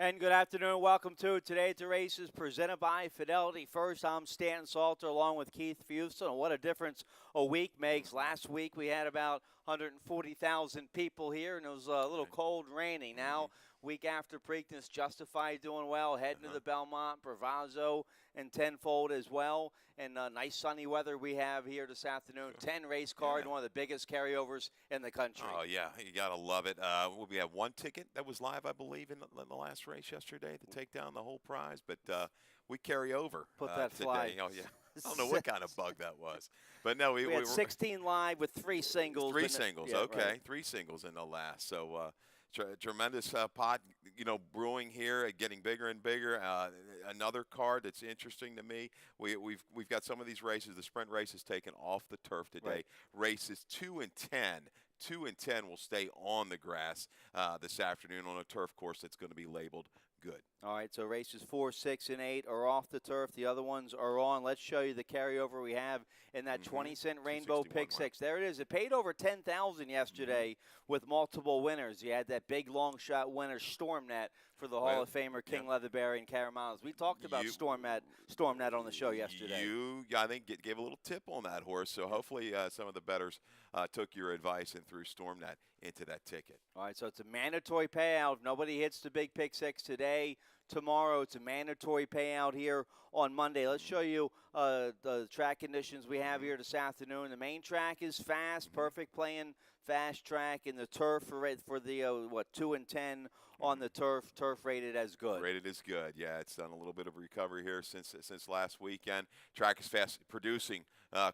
And good afternoon. Welcome to Today at the Races, presented by Fidelity First. I'm Stanton Salter along with Keith Fuston. What a difference a week makes. Last week we had about 140,000 people here, and it was a little cold and rainy. Now, week after Preakness, Justified doing well, heading to the Belmont, Bravazzo, and Tenfold as well. And nice sunny weather we have here this afternoon. 10 race card, one of the biggest carryovers in the country. Oh, yeah, you got to love it. We have one ticket that was live, I believe, in the last race yesterday to take down the whole prize, but we carry over Put that today. fly. Oh, yeah. I don't know what kind of bug that was. But no, we had 16 live with 3 singles. Three singles, okay. Right. 3 singles in the last. So tremendous pot, brewing here, getting bigger and bigger. Another card that's interesting to me, we've got some of these races, the sprint races taken off the turf today. Right. Races 2 and 10. 2 and 10 will stay on the grass this afternoon on a turf course that's going to be labeled good. All right, so races 4, 6, and 8 are off the turf. The other ones are on. Let's show you the carryover we have in that 20-cent Rainbow Pick 6. There it is. It paid over $10,000 yesterday with multiple winners. You had that big long shot winner, Stormnet, for the Hall of Famer King Leatherberry and Caramelos. We talked about Stormnet on the show yesterday. I think, gave a little tip on that horse, so hopefully some of the bettors took your advice and threw Stormnet into that ticket. All right, so it's a mandatory payout. If nobody hits the big Pick 6 today, tomorrow it's a mandatory payout here on Monday. Let's show you the track conditions we have here this afternoon. The main track is fast, perfect playing fast track, and the turf for the 2 and 10 on the turf rated as good. Rated as good, yeah. It's done a little bit of recovery here since last weekend. Track is fast, producing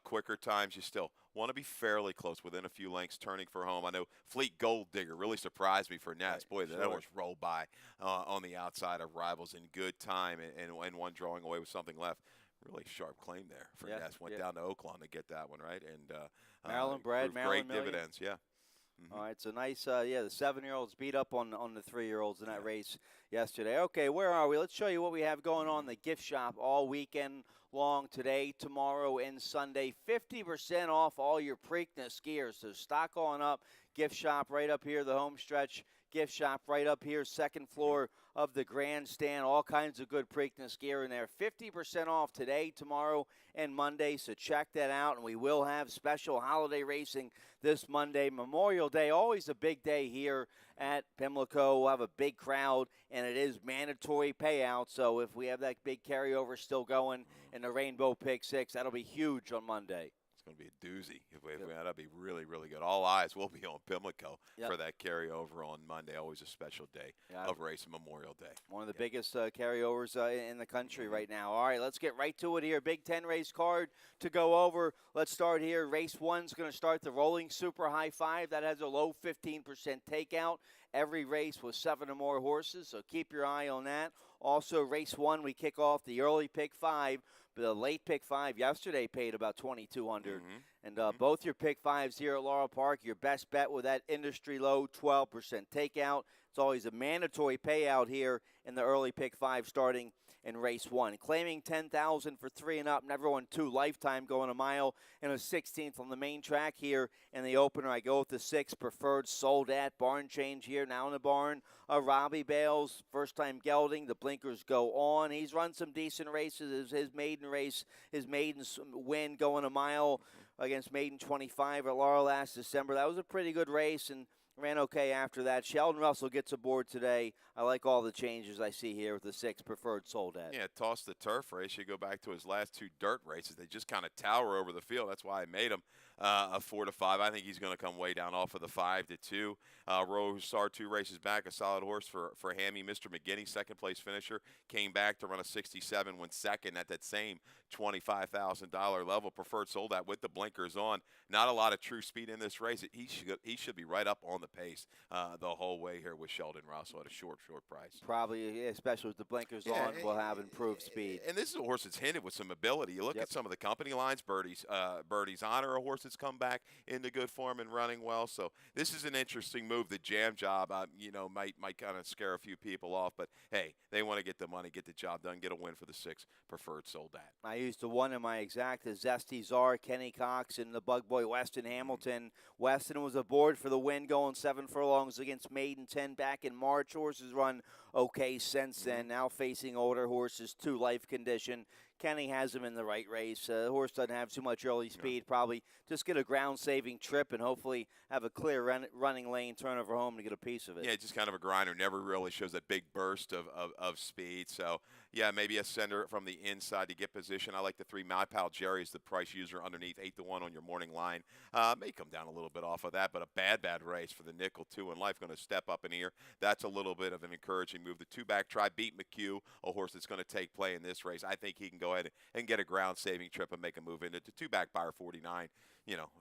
quicker times. You still want to be fairly close, within a few lengths, turning for home. I know Fleet Gold Digger really surprised me for Nats. Boy, that horse rolled by on the outside of rivals in good time, and one drawing away with something left. Really sharp claim there for Nats. Went down to Oaklawn to get that one, right? And Maryland bred, Maryland great dividends, yeah. All right, so nice, the 7-year-olds beat up on the 3-year-olds in that race yesterday. Okay, where are we? Let's show you what we have going on in the gift shop all weekend long, today, tomorrow, and Sunday. 50% off all your Preakness gears, so stock on up. Gift shop right up here, the home stretch. Gift shop right up here, second floor of the grandstand. All kinds of good Preakness gear in there. 50% off today, tomorrow, and Monday, so check that out. And we will have special holiday racing this Monday. Memorial Day, always a big day here at Pimlico. We'll have a big crowd, and it is mandatory payout. So if we have that big carryover still going in the Rainbow Pick 6, that'll be huge on Monday. Going to be a doozy. That'll be really, really good. All eyes will be on Pimlico for that carryover on Monday. Always a special day of race, Memorial Day. One of the biggest carryovers in the country right now. All right, let's get right to it here. Big 10 race card to go over. Let's start here. Race 1's going to start the Rolling Super High 5. That has a low 15% takeout. Every race with 7 or more horses, so keep your eye on that. Also, race 1, we kick off the early pick 5. The late pick 5 yesterday paid about $2,200. And both your pick 5s here at Laurel Park, your best bet with that industry low 12% takeout. It's always a mandatory payout here in the early pick 5 starting in race 1. Claiming $10,000 for 3 and up, never won 2 lifetime, going a mile and a 16th on the main track here in the opener. I go with the 6 Preferred Sold At. Barn change here now in the barn. Robbie Bales, first time gelding. The blinkers go on. He's run some decent races. His maiden race, his maiden win going a mile against Maiden 25 at Laurel last December. That was a pretty good race, and ran okay after that. Sheldon Russell gets aboard today. I like all the changes I see here with the 6 Preferred Sold At. Yeah, toss the turf race. You go back to his last 2 dirt races. They just kind of tower over the field. That's why I made him a 4-5. I think he's going to come way down off of the 5-2. Rosar 2 races back, a solid horse for Hammy. Mr. McGinney, second place finisher, came back to run a 67, went second at that same $25,000 level. Preferred Sold At with the blinkers on. Not a lot of true speed in this race. He should be right up on the pace the whole way here with Sheldon Russell at a short price. Probably, especially with the blinkers on, will have improved speed. And this is a horse that's hinted with some ability. You look at some of the company lines, Birdie's Honor, a horse that's come back into good form and running well. So this is an interesting move. The jam job, might kind of scare a few people off. But, hey, they want to get the money, get the job done, get a win for the 6 Preferred Sold At. I used the 1 in my exact, the Zesty Czar, Kenny Cox, and the Bug Boy Weston Hamilton. Weston was aboard for the win going around 7 furlongs against Maiden 10 back in March. Horses run okay since then. Now facing older horses, 2 life condition. Kenny has him in the right race. The horse doesn't have too much early speed. Probably just get a ground-saving trip and hopefully have a clear running lane, turn over home to get a piece of it. Yeah, just kind of a grinder. Never really shows that big burst of speed. So, yeah, maybe a sender from the inside to get position. I like the 3. My Pal Jerry is the price user underneath 8-1 on your morning line. May come down a little bit off of that, but a bad race for the nickel, too. And Life going to step up in here. That's a little bit of an encouraging move. The 2-back try beat McHugh, a horse that's going to take play in this race. I think he can go ahead and get a ground-saving trip and make a move into the 2-back Buyer 49.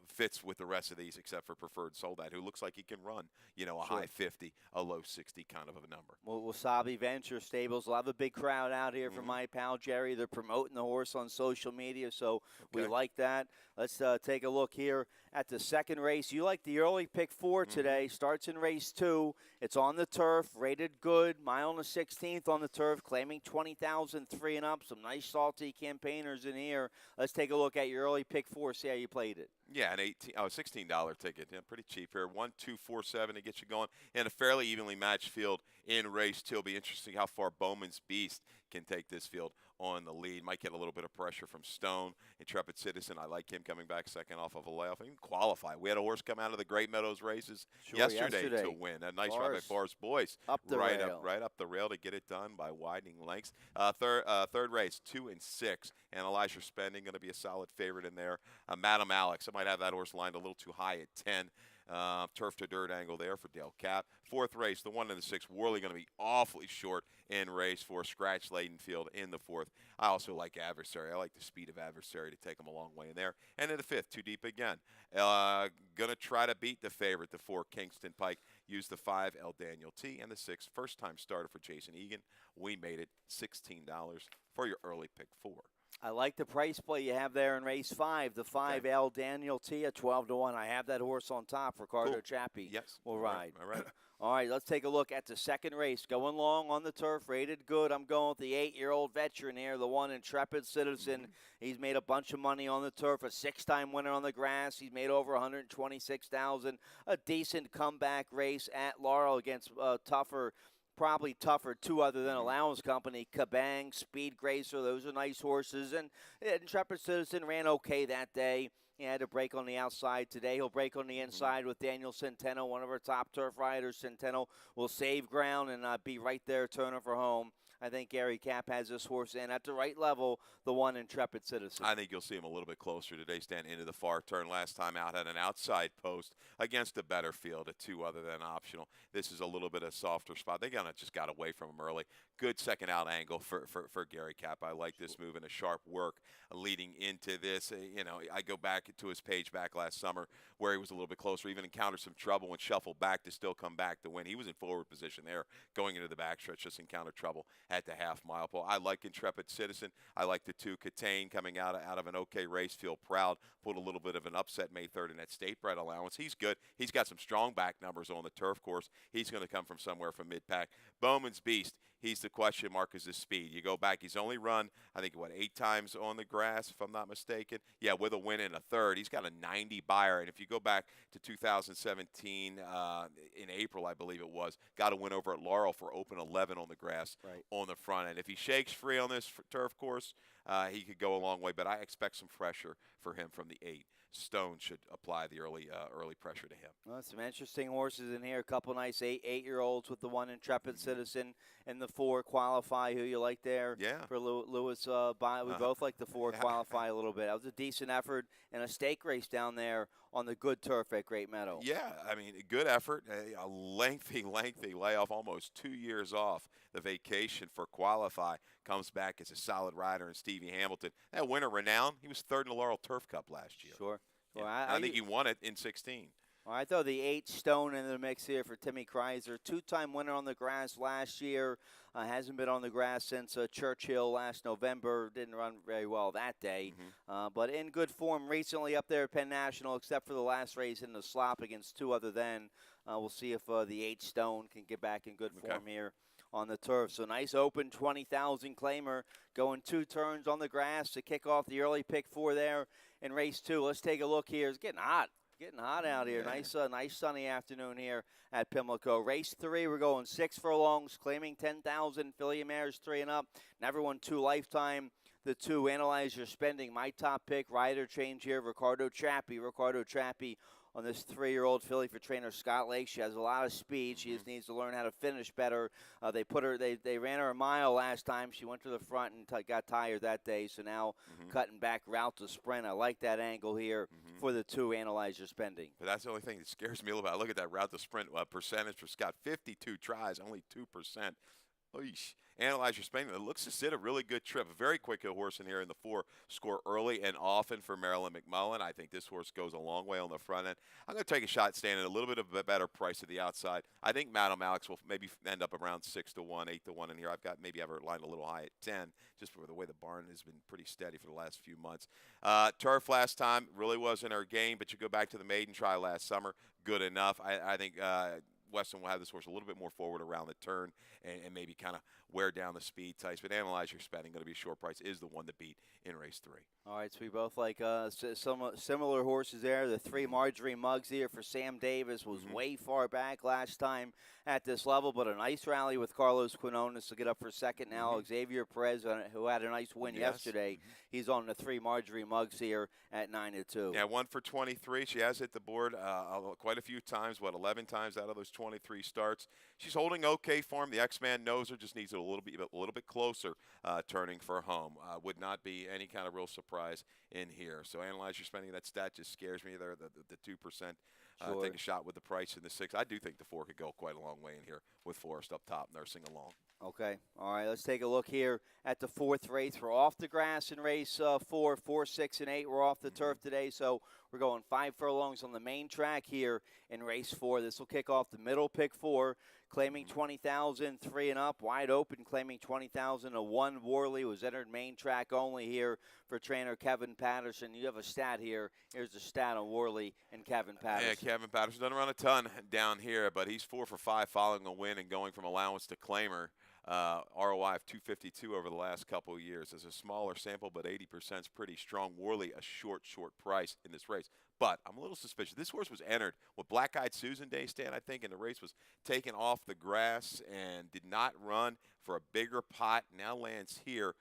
Fits with the rest of these except for Preferred Soldat, who looks like he can run, a high 50, a low 60 kind of a number. Well, Wasabi Venture Stables will have a big crowd out here for My Pal Jerry. They're promoting the horse on social media, so we like that. Let's take a look here at the second race. You like the early pick 4 today. Starts in race 2. It's on the turf, rated good. Mile and a 16th on the turf, claiming 20,000 3 and up. Some nice salty campaigners in here. Let's take a look at your early pick 4, see how you played it. Yeah, $16 ticket. Yeah, pretty cheap here. 1, 2, 4, 7 to get you going. And a fairly evenly matched field in race 2. It'll be interesting how far Bowman's Beast can take this field on the lead. Might get a little bit of pressure from Stone. Intrepid Citizen, I like him coming back second off of a layoff. He can qualify. We had a horse come out of the Great Meadows races yesterday to win. A nice ride by Forrest Boyce. Up the rail. Right up the rail to get it done by widening lengths. Third race, 2 and 6. And Elijah Spending going to be a solid favorite in there. Madam Alex, I might have that horse lined a little too high at 10. Turf to dirt angle there for Dale Cap. Fourth race, the 1 and the 6, Worley going to be awfully short in race 4. Scratch laden field in the 4th. I also like Adversary. I like the speed of Adversary to take him a long way in there. And in the 5th, Too Deep again. Going to try to beat the favorite, the 4, Kingston Pike. Use the 5, El Daniel T. And the 6, first-time starter for Jason Egan. We made it $16 for your early pick 4. I like the price play you have there in race 5. The 5 L Daniel T at 12-1. I have that horse on top. Ricardo Chappie will ride. All right. All right, let's take a look at the second race. Going long on the turf, rated good. I'm going with the 8-year-old veteran here, the 1 Intrepid Citizen. He's made a bunch of money on the turf, a 6-time winner on the grass. He's made over $126,000. A decent comeback race at Laurel against probably tougher 2 other than Allowance Company, Kabang, Speed Gracer. Those are nice horses. And Intrepid Citizen ran okay that day. He had to break on the outside today. He'll break on the inside with Daniel Centeno, one of our top turf riders. Centeno will save ground and be right there, turning for home. I think Gary Cap has this horse in at the right level, the 1 Intrepid Citizen. I think you'll see him a little bit closer today, stand into the far turn. Last time out had an outside post against a better field, a 2 other than optional. This is a little bit of a softer spot. They just got away from him early. Good second out angle for Gary Cap. I like this move and a sharp work leading into this. I go back to his page back last summer where he was a little bit closer, even encountered some trouble and shuffled back to still come back to win. He was in forward position there going into the backstretch, just encountered trouble at the half-mile pole. I like Intrepid Citizen. I like the 2 Catane coming out of an okay race. Feel proud. Pulled a little bit of an upset May 3rd in that state bred allowance. He's good. He's got some strong back numbers on the turf course. He's going to come from somewhere from mid-pack. Bowman's Beast. He's the question mark is his speed. You go back, he's only run, I think, 8 times on the grass, if I'm not mistaken. Yeah, with a win in a third. He's got a 90 buyer. And if you go back to 2017, in April, I believe it was, got a win over at Laurel for open 11 on the grass on the front end. If he shakes free on this turf course, he could go a long way. But I expect some pressure for him from the 8. Stone should apply the early pressure to him. Well, some interesting horses in here. A couple nice 8-year-olds with the 1 Intrepid Citizen and the 4 Qualify. Who you like there? Yeah. For Lewis, we both like the 4 Qualify a little bit. That was a decent effort and a stake race down there on the good turf at Great Meadow. Yeah, I mean, good effort. A lengthy layoff, almost 2 years off the vacation for Qualify. Comes back as a solid rider in Stevie Hamilton. That winner, Renown, he was 3rd in the Laurel Turf Cup last year. Sure. Yeah. Well, I think he won it in 16. Well, I throw the 8 Stone into the mix here for Timmy Kreiser. 2-time winner on the grass last year. Hasn't been on the grass since Churchill last November. Didn't run very well that day. But in good form recently up there at Penn National, except for the last race in the slop against 2 other than. We'll see if the 8 Stone can get back in good form here on the turf. So nice open 20,000 claimer going 2 turns on the grass to kick off the early pick 4 there in race 2. Let's take a look here. It's getting hot. Getting hot out here. Yeah. Nice sunny afternoon here at Pimlico. Race 3, we're going 6 furlongs, claiming 10,000. Filly mares 3 and up. Never won 2 lifetime. The 2, analyze your spending. My top pick, rider change here, Ricardo Chappie. Ricardo Chappie on this 3-year-old filly for trainer Scott Lake. She has a lot of speed. She just needs to learn how to finish better. They ran her a mile last time. She went to the front and got tired that day. So now cutting back route to sprint. I like that angle here for the 2. Analyze your spending. But that's the only thing that scares me a little bit. I look at that route to sprint percentage for Scott, 52 tries, only 2%. Oish. Analyze your spending. It looks to sit a really good trip. A very quick horse in here in the 4. Score early and often for Marilyn McMullen. I think this horse goes a long way on the front end. I'm going to take a shot staying at a little bit of a better price at the outside. I think Madam Alex will maybe end up around 6-1, 8-1 in here. Maybe have her line a little high at 10, just for the way the barn has been pretty steady for the last few months. Turf last time really wasn't her game, but you go back to the maiden try last summer, good enough. I think Weston will have this horse a little bit more forward around the turn and maybe kind of wear down the speed types. But analyze your spending. Going to be a short price. Is the one to beat in race 3. All right, so we both like some similar horses there. The 3 Marjorie Muggs here for Sam Davis was way far back last time at this level, but a nice rally with Carlos Quinones to get up for second now. Xavier Perez, who had a nice win yesterday, he's on the 3 Marjorie Muggs here at 9-2. Yeah, 1 for 23. She has hit the board quite a few times, 11 times out of those 23 starts. She's holding okay form. The X-Man knows her, just needs it a little bit closer turning for home. Would not be any kind of real surprise in here. So analyze your spending. That stat just scares me there, the 2%. Take a shot with the price in the 6. I do think the 4 could go quite a long way in here with Forrest up top nursing along. Okay. All right, let's take a look here at the 4th race. We're off the grass in race 4, 6, and 8. We're off the turf today, so we're going 5 furlongs on the main track here in race 4. This will kick off the middle pick 4, claiming 20,000, 3 and up, wide open, claiming 20,000. A 1 Worley was entered main track only here for trainer Kevin Patterson. You have a stat here. Here's the stat on Worley and Kevin Patterson. Yeah, Kevin Patterson doesn't run a ton down here, but he's 4 for 5 following a win and going from allowance to claimer. ROI of 252 over the last couple of years. As a smaller sample, but 80% is pretty strong. Worley, a short price in this race. But I'm a little suspicious. This horse was entered with Black Eyed Susan Day stand, I think, and the race was taken off the grass and did not run for a bigger pot. Now lands here.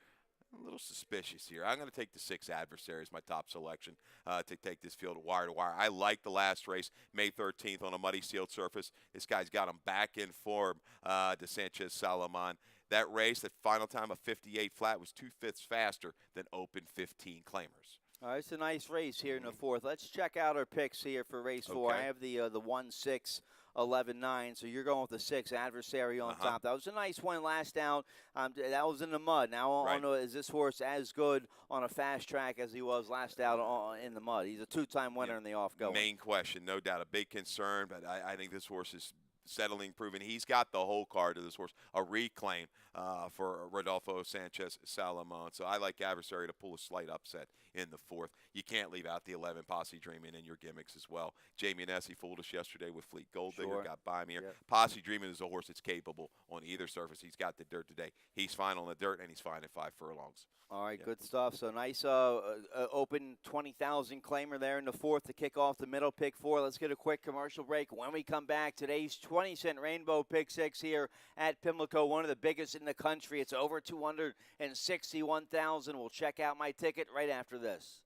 A little suspicious here. I'm going to take the 6 Adversaries, my top selection, to take this field wire to wire. I like the last race, May 13th, on a muddy sealed surface. This guy's got him back in form, de Sanchez Salaman. That race, that final time of 58 flat, was 2/5 faster than open 15 claimers. All right, it's a nice race here in the 4th. Let's check out our picks here for race 4. Okay. I have the 1, 6, 11, 9. So you're going with the 6 Adversary on top. That was a nice one last out. That was in the mud. Now, is this horse as good on a fast track as he was last out in the mud? He's a 2-time winner in the off-going. Main question, no doubt, a big concern, but I think this horse is settling, proven. He's got the whole card of this horse, a reclaim for Rodolfo Sanchez Salomon. So I like Adversary to pull a slight upset in the 4th. You can't leave out the 11 Posse Dreamin' in your gimmicks as well. Jamie Nessie fooled us yesterday with Fleet Gold Digger, got by me here. Yep. Posse Dreamin' is a horse that's capable on either surface. He's got the dirt today. He's fine on the dirt, and he's fine at 5 furlongs. All right, good stuff. So nice open 20,000 claimer there in the 4th to kick off the middle pick 4. Let's get a quick commercial break. When we come back, today's 20-cent Rainbow Pick 6 here at Pimlico, one of the biggest in the country. It's over 261,000. We'll check out my ticket right after this.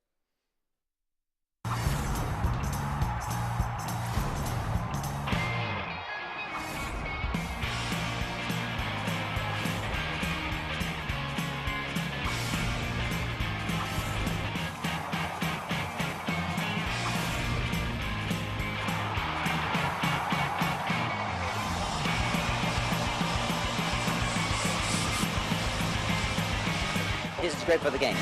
This is great for the game.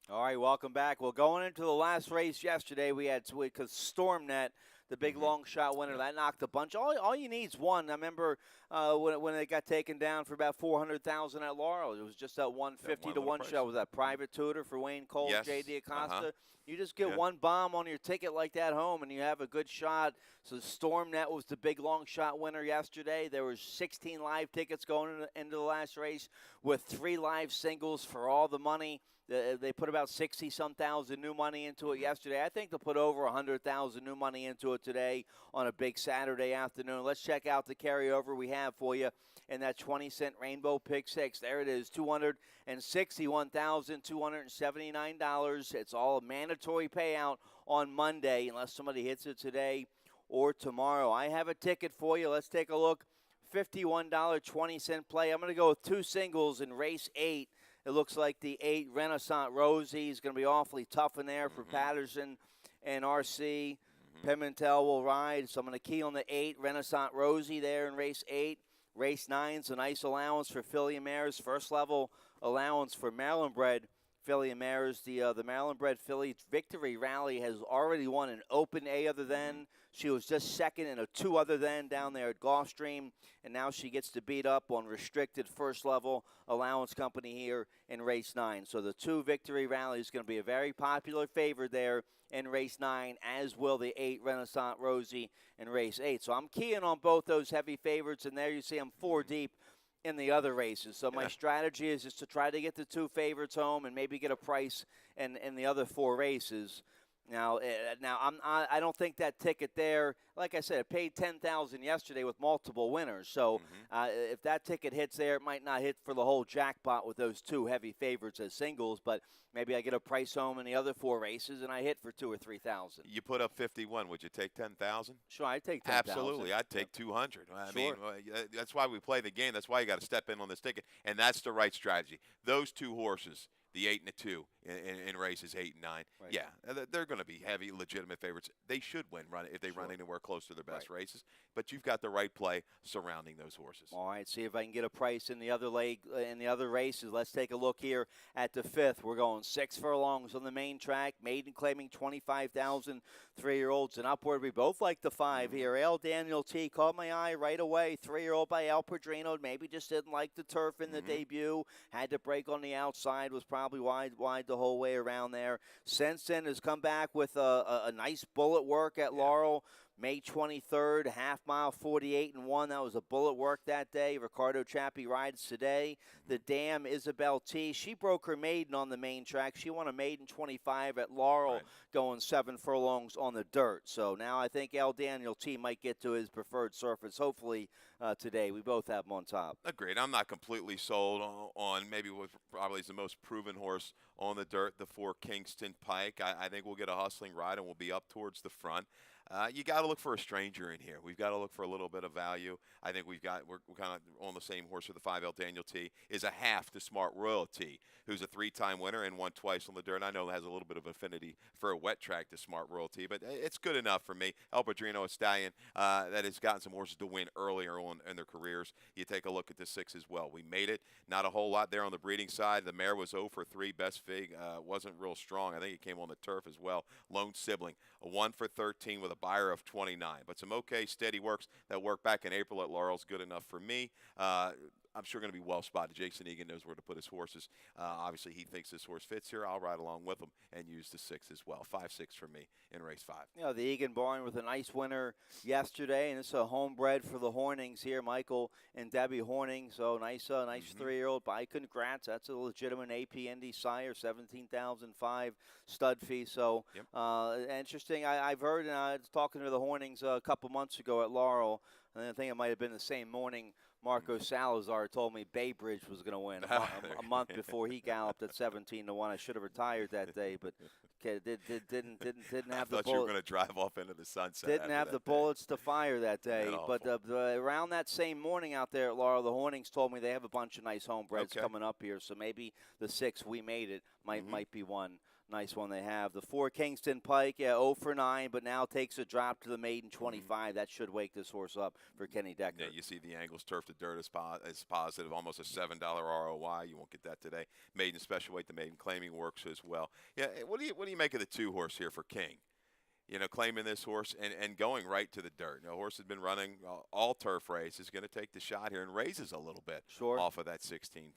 All right, welcome back. Well, going into the last race yesterday, we had because Stormnet, the big long shot winner, that knocked a bunch. All you need is one. I remember when it got taken down for about 400,000 at Laurel. It was just that 150 to 1 shot. Was that private tutor for Wayne Cole, Yes. J.D. Acosta? You just get one bomb on your ticket like that home, and you have a good shot. So Stormnet was the big long shot winner yesterday. There was 16 live tickets going into the last race with 3 live singles for all the money. They put about 60-some thousand new money into it yesterday. I think they'll put over 100,000 new money into it today on a big Saturday afternoon. Let's check out the carryover we have for you in that 20-cent Rainbow Pick 6. There it is, $261,279. It's all a mandatory payout on Monday unless somebody hits it today or tomorrow. I have a ticket for you. Let's take a look. $51.20 play. I'm going to go with two singles in race 8. It looks like the 8 Renaissance Rosie is going to be awfully tough in there for Patterson and RC. Pimentel will ride, so I'm going to key on the 8 Renaissance Rosie there in race 8. Race 9's a nice allowance for filly mares. First level allowance for Maryland bred filly mares. The Maryland bred filly Victory Rally has already won an Open A other than. She was just second in a 2 other than down there at Gulfstream, and now she gets to beat up on restricted first level allowance company here in race 9. So the 2 Victory Rally is going to be a very popular favorite there in race 9, as will the 8 Renaissance Rosie in race 8. So I'm keying on both those heavy favorites, and there you see I'm 4 deep in the other races. So my strategy is just to try to get the 2 favorites home and maybe get a price in the other 4 races. Now I don't think that ticket there, like I said, it paid $10,000 yesterday with multiple winners. So if that ticket hits there, it might not hit for the whole jackpot with those 2 heavy favorites as singles, but maybe I get a price home in the other 4 races and I hit for $2,000 or $3,000. You put up 51. Would you take 10,000? Sure, I'd take 10,000. Absolutely, I'd take 200. I Sure. mean, that's why we play the game. That's why you got to step in on this ticket, and that's the right strategy. Those 2 horses, the 8 and the 2 in races 8 and 9. Right. Yeah, they're going to be heavy, legitimate favorites. They should win if they run anywhere close to their best races. But you've got the right play surrounding those horses. All right, see if I can get a price in the other leg in the other races. Let's take a look here at the 5th. We're going 6 furlongs on the main track. Maiden claiming 25,000 3-year-olds and upward. We both like the 5 here. L. Daniel T. caught my eye right away. 3-year-old by Al Padrino. Maybe just didn't like the turf in the debut. Had to break on the outside. Was probably wide the whole way around there. Since then has come back with a nice bullet work at Laurel. May 23rd, half mile 48-1. That was a bullet work that day. Ricardo Chappie rides today. The Dam Isabel T. She broke her maiden on the main track. She won a maiden 25 at Laurel, going 7 furlongs on the dirt. So now I think L. Daniel T. might get to his preferred surface. Hopefully today. We both have him on top. Agreed. I'm not completely sold on maybe what probably is the most proven horse on the dirt, the 4 Kingston Pike. I think we'll get a hustling ride and we'll be up towards the front. You got to look for a stranger in here. We've got to look for a little bit of value. I think we're kind of on the same horse with the 5L Daniel T. Is a half to Smart Royalty, who's a 3-time winner and won twice on the dirt. I know has a little bit of affinity for a wet track to Smart Royalty, but it's good enough for me. El Padrino, a stallion that has gotten some horses to win earlier on in their careers. You take a look at the 6 as well. We made it. Not a whole lot there on the breeding side. The mare was 0 for 3. Best Fig wasn't real strong. I think it came on the turf as well. Lone Sibling, a 1 for 13 with a buyer of 29. But some okay, steady works that worked back in April at Laurel's good enough for me. I'm sure going to be well spotted. Jason Egan knows where to put his horses. Obviously, he thinks this horse fits here. I'll ride along with him and use the 6 as well. 5-6 for me in race 5. You know, the Egan barn with a nice winner yesterday, and it's a homebred for the Hornings here, Michael and Debbie Horning. So nice 3-year-old by congrats. That's a legitimate AP Indy sire, $17,005 stud fee. So interesting. I've heard, and I was talking to the Hornings a couple months ago at Laurel, and I think it might have been the same morning. Marco Salazar told me Bay Bridge was going to win a month before he galloped at 17-1. I should have retired that day, but didn't have the bullets. I thought you were going to drive off into the sunset. Didn't have the bullets to fire that day. But around that same morning out there at Laurel, the Hornings told me they have a bunch of nice homebreds coming up here. So maybe the 6 we made it might be one. Nice one they have. The 4 Kingston Pike, 0 for 9, but now takes a drop to the maiden 25. That should wake this horse up for Kenny Decker. Yeah, you see the angles, turf to dirt is positive, almost a $7 ROI. You won't get that today. Maiden special weight, the maiden claiming works as well. Yeah, what do you make of the 2 horse here for King? claiming this horse and going right to the dirt. The horse has been running all turf races, going to take the shot here and raises a little bit off of that $16,000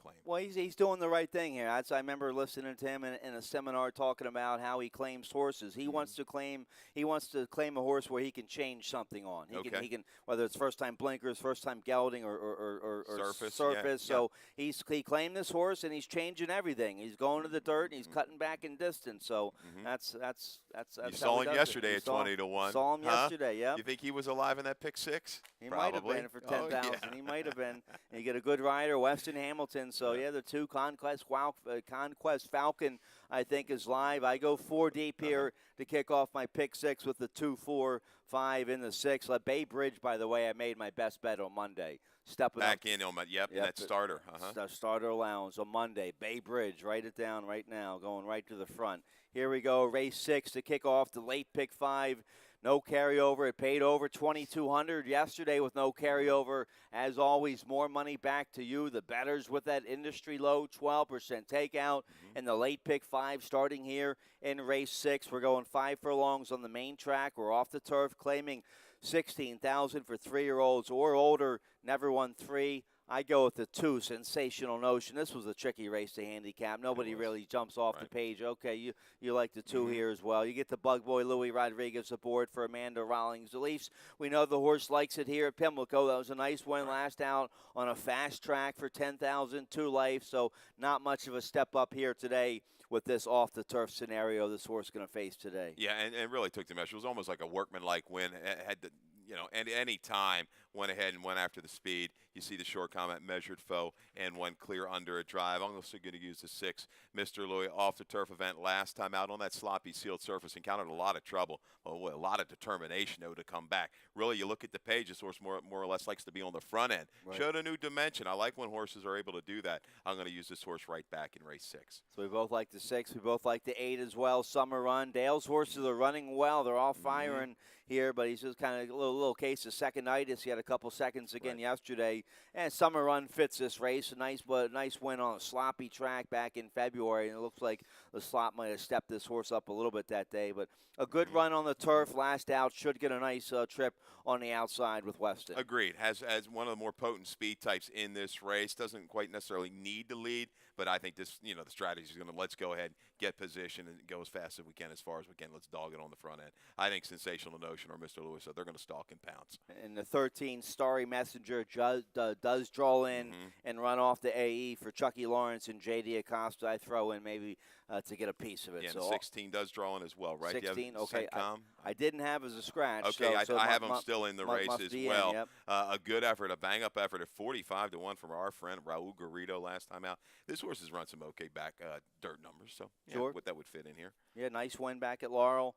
claim. Well, he's doing the right thing here. I remember listening to him in a seminar talking about how he claims horses. He wants to claim a horse where he can change something on. He can whether it's first time blinkers, first time gelding, or surface. Yeah. So he claimed this horse and he's changing everything. He's going to the dirt and he's cutting back in distance. So that's you saw him yesterday at 20-1. Saw him yesterday. Yeah. You think he was alive in that pick six? He Probably. might have been for 10,000. Yeah. He might have been. And you get a good rider, Weston Hamilton. So the two Conquest Falcon, I think, is live. I go 4 deep here to kick off my pick six with the 2, 4, 5 in the 6. Bay Bridge, by the way, I made my best bet on Monday. Stepping back in on my that starter. Starter allowance on Monday. Bay Bridge, write it down right now, going right to the front. Here we go, race 6 to kick off the late pick 5. No carryover. It paid over $2,200 yesterday with no carryover. As always, more money back to you, the bettors, with that industry low 12% takeout. And the late pick 5 starting here in race 6. We're going 5 furlongs on the main track. We're off the turf, claiming $16,000 for 3-year-olds or older. Never won 3. I go with the 2, Sensational Notion. This was a tricky race to handicap. Nobody really jumps off the page. Okay, you like the 2 here as well. You get the Bug Boy Louis Rodriguez aboard for Amanda Rawlings. At least we know the horse likes it here at Pimlico. That was a nice win last out on a fast track for $10,000, 2 life. So not much of a step up here today with this off-the-turf scenario this horse going to face today. Yeah, and really took the measure. It was almost like a workmanlike win. Had the any time went ahead and went after the speed. You see the short comment measured foe and went clear under a drive. I'm also going to use the 6, Mr. Louis, off the turf event last time out on that sloppy sealed surface. Encountered a lot of trouble. A lot of determination, though, to come back. Really, you look at the page, this horse more or less likes to be on the front end. Right. Showed a new dimension. I like when horses are able to do that. I'm going to use this horse right back in race 6. So we both like the 6. We both like the 8 as well. Summer Run. Dale's horses are running well. They're all firing here, but he's just kind of a little case of second-itis. He had a couple seconds again yesterday. And Summer Run fits this race. A nice win on a sloppy track back in February. And it looks like the slop might have stepped this horse up a little bit that day. But a good run on the turf. Last out should get a nice trip on the outside with Weston. Agreed. Has one of the more potent speed types in this race. Doesn't quite necessarily need to lead, but I think this, the strategy is going to let's go ahead, get position, and go as fast as we can, as far as we can. Let's dog it on the front end. I think Sensational Notion or Mr. Lewis, so they're going to stalk and pounce. And the 13, Starry Messenger, does draw in and run off the AE for Chucky Lawrence and J.D. Acosta. I throw in maybe to get a piece of it. Yeah, so and 16 does draw in as well, right? 16, okay. I didn't have as a scratch. Okay, so I have him still in the race as well. Yep. A good effort, a bang-up effort at 45-1 from our friend Raul Garrido last time out. This horse has run some okay back dirt numbers, so that would fit in here. Yeah, nice win back at Laurel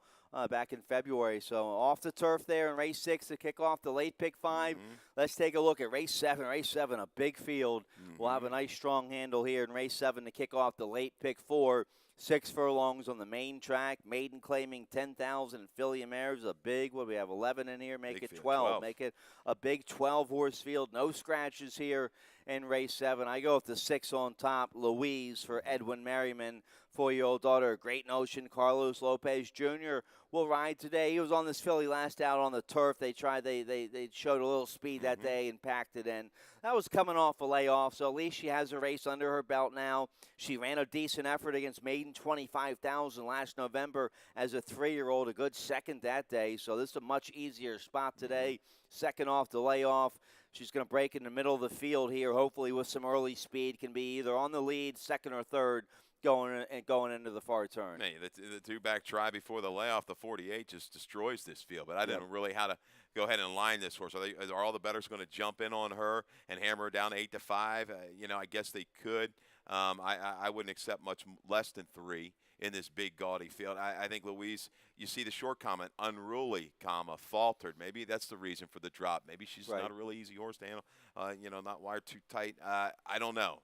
back in February. So off the turf there in race 6 to kick off the late pick 5. Let's take a look at race 7. Race 7, a big field. We'll have a nice strong handle here in race 7 to kick off the late pick 4. 6 furlongs on the main track. Maiden claiming 10,000. Philly Mares, a big, what do we have, 11 in here? Make it 12. Make it a big 12-horse field. No scratches here in race 7. I go with the 6 on top. Louise for Edwin Merriman. 4-year-old daughter, Great Notion. Carlos Lopez Jr. will ride today. He was on this filly last out on the turf. They showed a little speed that day and packed it in. That was coming off a layoff, so at least she has a race under her belt now. She ran a decent effort against Maiden 25,000 last November as a 3-year-old, a good second that day. So this is a much easier spot today. Second off the layoff. She's going to break in the middle of the field here, hopefully with some early speed. Can be either on the lead, second or third, going into the far turn. Man, the two-back try before the layoff, the 48 just destroys this field. But I didn't know really how to go ahead and line this horse. Are all the bettors going to jump in on her and hammer her down 8-5? I guess they could. I wouldn't accept much less than 3 in this big gaudy field. I think Louise, you see the short comment, unruly, faltered. Maybe that's the reason for the drop. Maybe she's not a really easy horse to handle. Not wired too tight. I don't know.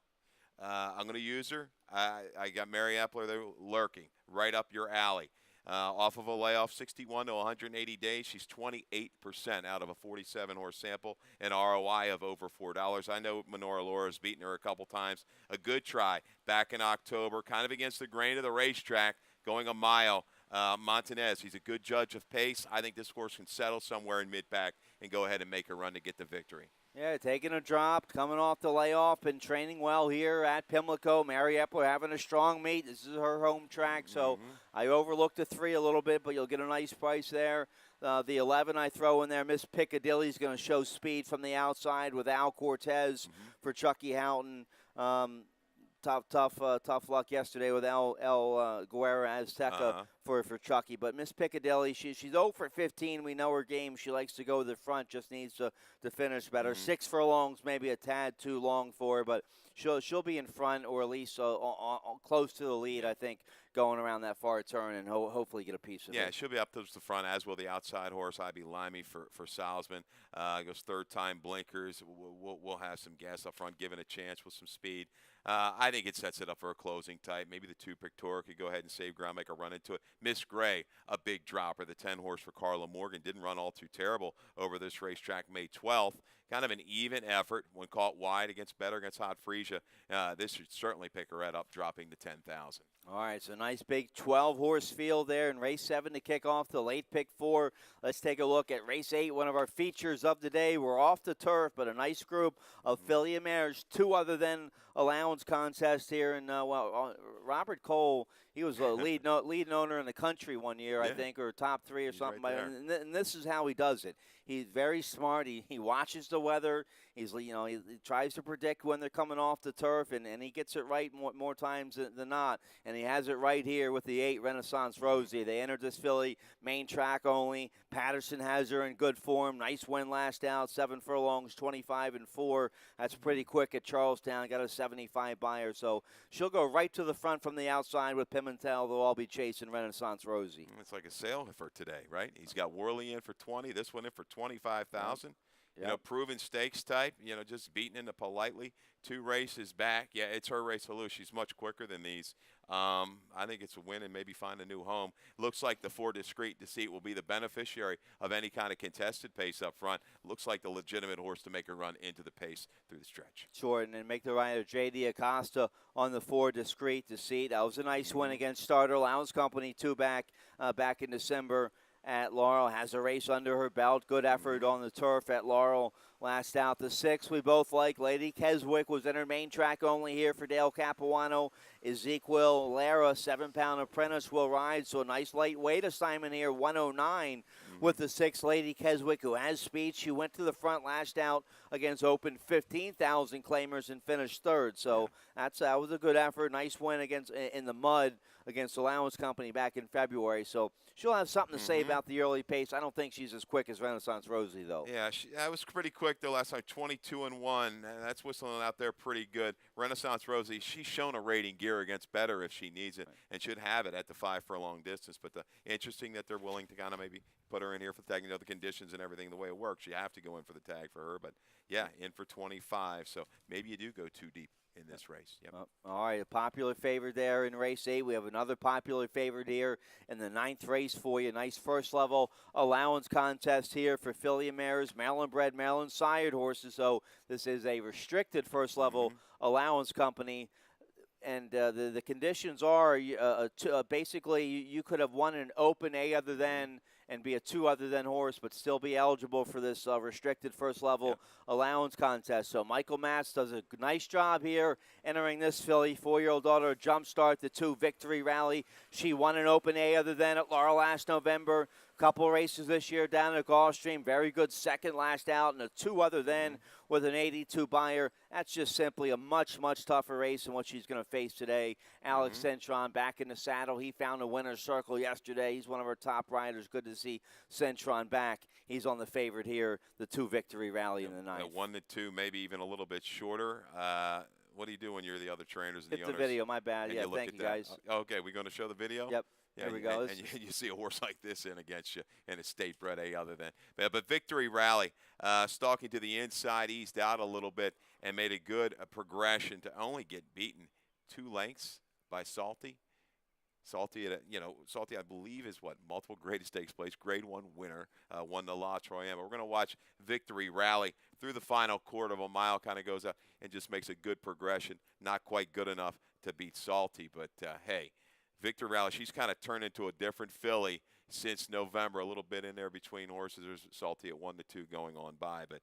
I'm going to use her. I got Mary Appler there lurking right up your alley. Off of a layoff, 61 to 180 days. She's 28% out of a 47-horse sample, an ROI of over $4. I know Menora Laura's beaten her a couple times. A good try back in October, kind of against the grain of the racetrack, going a mile Montanez, he's a good judge of pace. I think this horse can settle somewhere in mid-pack and go ahead and make a run to get the victory. Yeah, taking a drop, coming off the layoff, been training well here at Pimlico. Mary Epler having a strong meet. This is her home track, so I overlooked the 3 a little bit, but you'll get a nice price there. The 11 I throw in there, Miss Piccadilly is going to show speed from the outside with Al Cortez for Chucky Houghton. Tough luck yesterday with El Guerra Azteca for Chucky. But Miss Piccadilly, she's 0 for 15. We know her game. She likes to go to the front, just needs to finish better. 6 furlongs, maybe a tad too long for her, but she'll be in front or at least close to the lead, I think, going around that far turn and hopefully get a piece of it. Yeah, she'll be up towards the front, as will the outside horse, IB Limey for Salzman. Goes third time blinkers. We'll have some gas up front, given a chance with some speed. I think it sets it up for a closing type. Maybe the 2 Pictorial could go ahead and save ground, make a run into it. Miss Gray, a big dropper. The 10 horse for Carla Morgan didn't run all too terrible over this racetrack May 12th. Kind of an even effort when caught wide against Hot Frisia. This should certainly pick her head up, dropping to 10,000. All right, so nice big 12-horse field there in race 7 to kick off the late pick 4. Let's take a look at race 8, one of our features of the day. We're off the turf, but a nice group of filly mares, 2 other than allowance contest here. And, Robert Cole, he was a lead owner in the country one year, I think, or top 3 or something. Right and this is how he does it. He's very smart. He watches the weather. He tries to predict when they're coming off the turf, and he gets it right more times than not. And he has it right here with the 8 Renaissance Rosie. They entered this filly main track only. Patterson has her in good form. Nice win last out. 7 furlongs, 25-4. That's pretty quick at Charlestown. Got a 75 buyer, so she'll go right to the front from the outside with Pimentel. They'll all be chasing Renaissance Rosie. It's like a sale for today, right? He's got Worley in for 20. This one in for 25,000. Yep. Proven stakes type, just beating into politely. 2 races back. Yeah, it's her race to lose. She's much quicker than these. I think it's a win and maybe find a new home. Looks like the 4 Discreet Deceit will be the beneficiary of any kind of contested pace up front. Looks like the legitimate horse to make a run into the pace through the stretch. Sure, and then make the rider J.D. Acosta on the 4 Discreet Deceit. That was a nice win against Starter Allowance Company 2 back in December. At Laurel, has a race under her belt. Good effort on the turf at Laurel. Last out, the 6 we both like. Lady Keswick was in her main track only here for Dale Capuano. Ezekiel Lara, 7-pound apprentice, will ride. So a nice lightweight assignment here, 109 with the 6 Lady Keswick, who has speed. She went to the front last out against open 15,000 claimers and finished 3rd. So that was a good effort. Nice win against in the mud against Allowance Company back in February. So she'll have something to say about the early pace. I don't think she's as quick as Renaissance Rosie, though. Yeah, that was pretty quick, though, last time. 22-1. That's whistling out there pretty good. Renaissance Rosie, she's shown a rating gear against better if she needs it, and should have it at the 5 furlong distance. But interesting that they're willing to kind of maybe put her in here for the tag. The conditions and everything, the way it works, you have to go in for the tag for her. But, yeah, in for 25. So maybe you do go too deep in this race. Yep. All right, a popular favorite there in race 8. We have another popular favorite here in the 9th race for you. Nice first level allowance contest here for filly mares, Maryland bred, Maryland sired horses. So this is a restricted first level allowance company. And the conditions are basically you could have won an open A other than and be a 2 other than horse, but still be eligible for this restricted first level allowance contest. So Michael Matz does a nice job here entering this filly. 4-year-old daughter, Jumpstart, the 2 Victory Rally. She won an open A other than at Laurel last November. Couple races this year down at Gulfstream. Very good second last out, and a 2 other than with an 82 buyer. That's just simply a much, much tougher race than what she's going to face today. Alex Centron back in the saddle. He found a winner's circle yesterday. He's one of our top riders. Good to see Centron back. He's on the favorite here, the 2 Victory Rally in the 9th. 1 to 2, maybe even a little bit shorter. What do you do when you're the other trainers and Hit the the owners? video, my bad. Yeah, thank you, guys. Okay, we're going to show the video? Yep. Yeah, there we go. And you see a horse like this in against you in a state bred A other than. But Victory Rally, stalking to the inside, eased out a little bit and made a good progression to only get beaten 2 lengths by Salty. Salty, Salty, I believe, is multiple grade stakes place, grade 1 winner, won the La Troyenne. But we're going to watch Victory Rally through the final quarter of a mile, kind of goes up and just makes a good progression. Not quite good enough to beat Salty, but hey, Victor Rally, she's kind of turned into a different filly since November. A little bit in there between horses. There's Salty at 1-2 going on by, but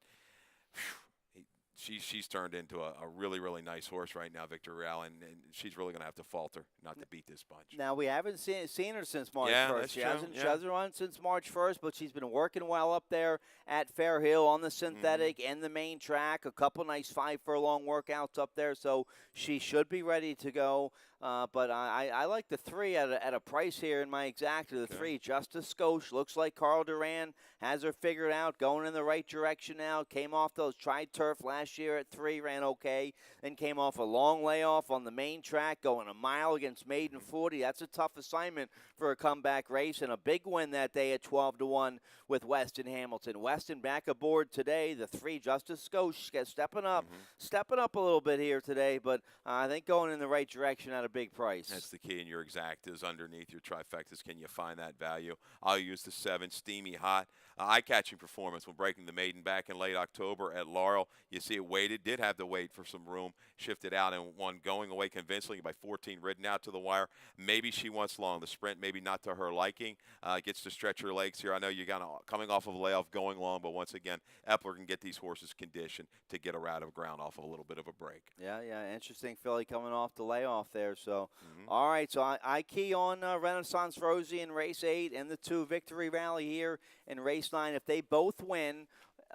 she's turned into a really, really nice horse right now, Victor Rally, and she's really going to have to falter not to beat this bunch. Now, we haven't seen her since March Yeah, 1st. that's She true, hasn't, yeah. she hasn't run since March 1st, but she's been working well up there at Fair Hill on the synthetic and the main track. A couple nice 5-furlong workouts up there, so she should be ready to go. But I like the 3 at a price here in my exacta. The 3, Justice Skosh. Looks like Carl Duran has her figured out, going in the right direction now. Came off those tri-turf last year at 3, ran okay. Then came off a long layoff on the main track, going a mile against Maiden 40. That's a tough assignment for a comeback race, and a big win that day at 12-1 with Weston Hamilton. Weston back aboard today. The 3, Justice Skosh, stepping up a little bit here today, but I think going in the right direction at a big price. That's the key in your exactas. Underneath your trifectas, can you find that value? I'll use the 7, Steamy Hot. Eye-catching performance when breaking the maiden back in late October at Laurel. You see it weighted, did have to wait for some room, shifted out and won going away convincingly by 14, ridden out to the wire. Maybe she wants long. The sprint maybe not to her liking. Gets to stretch her legs here. I know you're coming off of a layoff, going long, but once again, Epler can get these horses conditioned to get her out of ground off of a little bit of a break. Yeah, interesting filly coming off the layoff there. So, all right, so I key on Renaissance Rosie in race 8 and the 2 Victory Rally here in race 9. If they both win,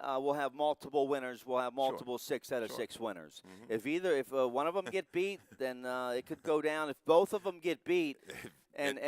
we'll have multiple winners. We'll have multiple 6 out of 6 winners. If one of them get beat, then it could go down. If both of them get beat, and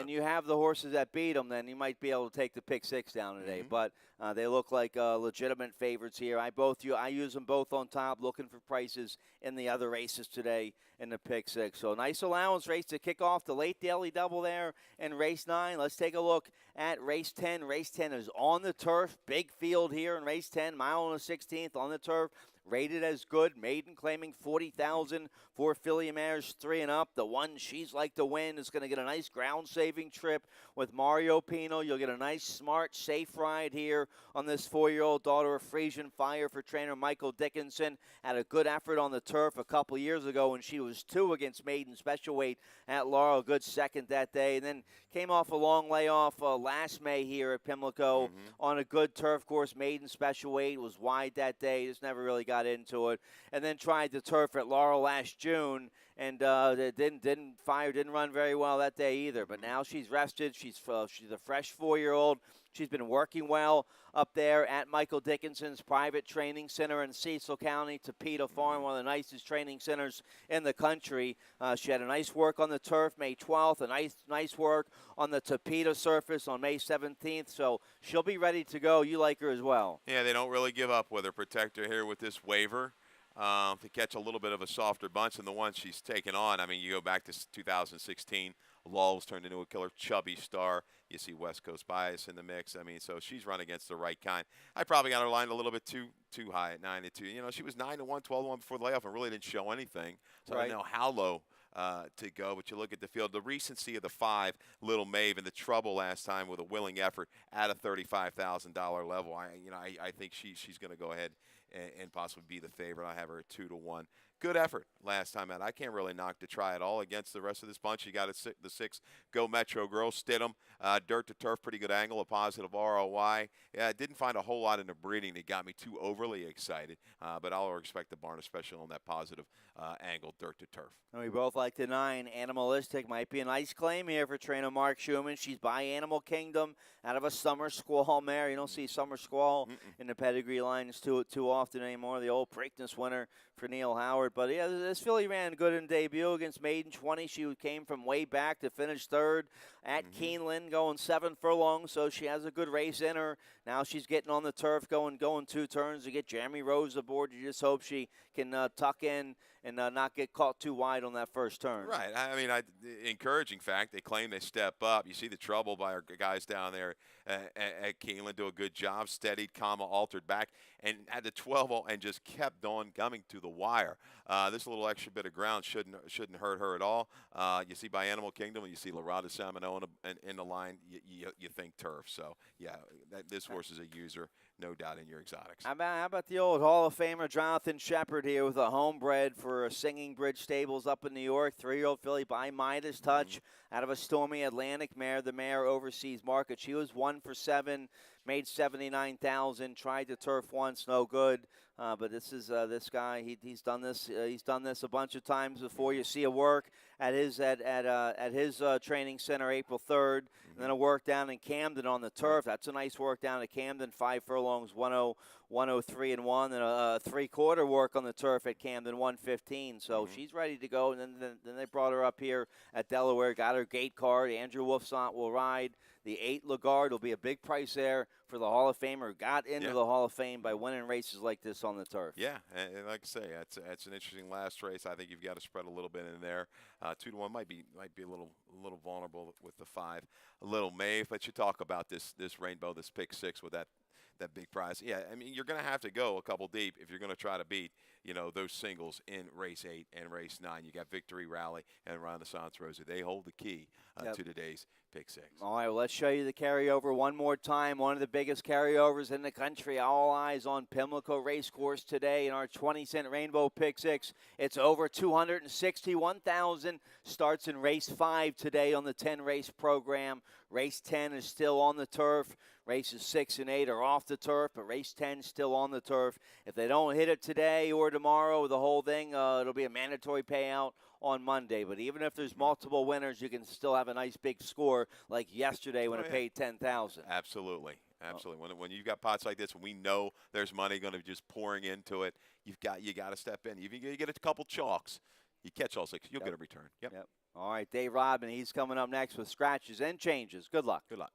you have the horses that beat them, then you might be able to take the pick 6 down today. But they look like legitimate favorites here. I use them both on top, looking for prices in the other races today in the pick 6. So nice allowance race to kick off the late daily double there in race 9. Let's take a look at race 10. Race 10 is on the turf. Big field here in race 10, mile and a 16th on the turf. Rated as good. Maiden claiming 40,000 for filly mares 3 and up. The one she's like to win is going to get a nice ground-saving trip with Mario Pino. You'll get a nice, smart, safe ride here on this 4-year-old daughter of Frisian Fire for trainer Michael Dickinson. Had a good effort on the turf a couple years ago when she was 2 against Maiden special weight at Laurel. Good second that day. And then came off a long layoff last May here at Pimlico on a good turf course. Maiden special weight was wide that day. Just never really got into it. And then tried the turf at Laurel last June and didn't run very well that day either. But now she's rested. She's a fresh 4-year-old. She's been working well up there at Michael Dickinson's private training center in Cecil County, Topeka Farm, one of the nicest training centers in the country. She had a nice work on the turf May 12th, a nice work on the Topeka surface on May 17th. So she'll be ready to go. You like her as well. Yeah, they don't really give up with her. Protect her here with this waiver to catch a little bit of a softer bunch than the one she's taken on. I mean, you go back to 2016. Lulls turned into a killer chubby star. You see West Coast bias in the mix. I mean, so she's run against the right kind. I probably got her lined a little bit too high at 9-2. You know, she was 9-1, 12-1 before the layoff and really didn't show anything. So I don't know how low to go, but you look at the field, the recency of the 5, Little Maeve, and the trouble last time with a willing effort at a $35,000 level. I think she's going to go ahead and possibly be the favorite. I have her at 2-1. Good effort last time out. I can't really knock to try at all against the rest of this bunch. You got the 6 Go Metro Girls, Stidham, dirt to turf, pretty good angle, a positive ROI. Yeah, I didn't find a whole lot in the breeding that got me too overly excited, but I'll expect the barn, especially on that positive angle, dirt to turf. And we both like the 9. Animalistic might be a nice claim here for trainer Mark Schumann. She's by Animal Kingdom out of a Summer Squall mare. You don't see Summer Squall in the pedigree lines too often anymore. The old Preakness winner for Neil Howard. But, yeah, this filly ran good in debut against Maiden 20. She came from way back to finish 3rd at Keeneland, going 7 furlongs, so she has a good race in her. Now she's getting on the turf, going 2 turns to get Jeremy Rose aboard. You just hope she can tuck in and not get caught too wide on that first turn. Right. I mean, encouraging fact, they claim they step up. You see the trouble by our guys down there at Keeneland do a good job, steadied, altered back, and had the 12 and just kept on coming to the wire. This little extra bit of ground shouldn't hurt her at all. You see by Animal Kingdom, you see Lorada Samano in the line, you think turf. So, yeah, this horse is a user, no doubt, in your exotics. How about the old Hall of Famer Jonathan Shepard here with a homebred for for Singing Bridge Stables up in New York. 3-year-old filly by Midas Touch out of a stormy Atlantic mare, the mare overseas market. She was 1 for 7, made 79,000. Tried the turf once, no good. But this is this guy. He's done this. He's done this a bunch of times before. You see a work at his training center April 3rd, and then a work down in Camden on the turf. That's a nice work down at Camden. 5 furlongs, 103 and 1, and a 3/4 work on the turf at Camden, 115. So she's ready to go. And then they brought her up here at Delaware. Got her gate card. Andrew Wolfsont will ride. The 8 Lagarde will be a big price there for the Hall of Famer. Got into the Hall of Fame by winning races like this on the turf. Yeah, and like I say, that's an interesting last race. I think you've got to spread a little bit in there. 2-1 might be a little vulnerable with the 5. A little Maeve, but you talk about this rainbow, this pick 6 with that big prize. Yeah, I mean, you're going to have to go a couple deep if you're going to try to beat, those singles in race 8 and race 9. You got Victory Rally and Renaissance Rosie. They hold the key to today's pick 6. All right, well, let's show you the carryover one more time. One of the biggest carryovers in the country. All eyes on Pimlico Racecourse today in our 20-cent Rainbow Pick 6. It's over 261,000. Starts in race 5 today on the 10-race program. Race 10 is still on the turf. Races 6 and 8 are off the turf, but race 10 is still on the turf. If they don't hit it today or tomorrow, the whole thing, it'll be a mandatory payout on Monday. But even if there's multiple winners, you can still have a nice big score like yesterday when it paid 10,000. Absolutely. When you've got pots like this, and we know there's money going to be just pouring into it, you got to step in. If you get a couple chalks, you catch all 6, you'll get a return. Yep. All right, Dave Rodman, he's coming up next with scratches and changes. Good luck. Good luck.